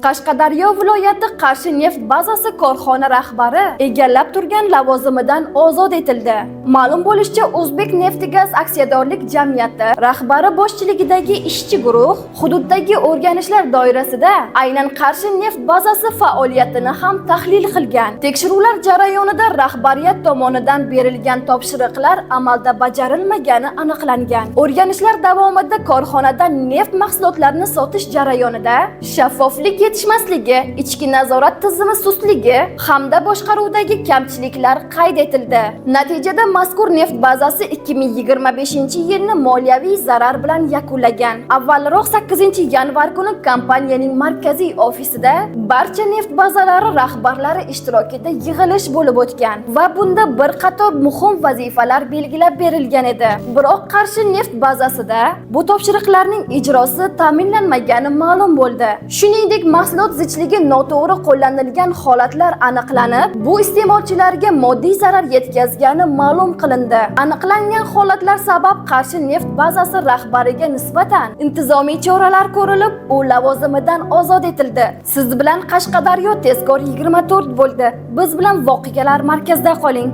Qashqadaryo viloyati Qarshi neft bazasi korxona rahbari egallab turgan lavozimidan ozod etildi. Ma'lum bo'lishicha, O'zbek Neftigaz aksiyadorlik jamiyati rahbari boshchiligidagi ishchi guruh hududdagi o'rganishlar doirasida aynan Qarshi neft bazasi faoliyatini ham tahlil qilgan. Tekshiruvlar jarayonida rahbariyat tomonidan berilgan topshiriqlar amalda bajarilmagani aniqlangan. O'rganishlar davomida korxonada neft mahsulotlarini sotish jarayonida shaffoflik yetishmasligi, ichki nazorat tizimi sustligi hamda boshqaruvdagi kamchiliklar qayd etildi. Natijada mazkur neft bazasi 2025-yilni moliyaviy zarar bilan yakunlagan. Avvalroq 8-yanvar kuni kompaniyaning markaziy ofisida barcha neft bazalari rahbarlari ishtirokida yig'ilish bo'lib o'tgan va bunda bir qator muhim vazifalar belgilab berilgan edi. Biroq Qarshi neft bazasida bu topshiriqlarning ijrosi ta'minlanmagani ma'lum bo'ldi. Shuningdek, mahsulot zichligi noto'g'ri qo'llanilgan holatlar aniqlanib, bu iste'molchilarga moddiy zarar yetkazgani ma'lum qilindi. Aniqlangan holatlar sabab Qarshi neft bazasi rahbariga nisbatan intizomiy choralar ko'rilib, u lavozimidan ozod etildi. Siz bilan Qashqadaryo tezkor 24 bo'ldi. Biz bilan voqealar markazida qoling.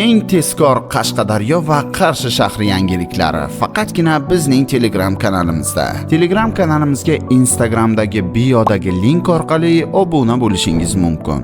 Eng tezkor Qashqadaryo va Qarshi shahri yangiliklari faqatgina bizning Telegram kanalimizda. Telegram kanalimizga Instagramdagi biodagi link orqali obuna bo'lishingiz mumkin.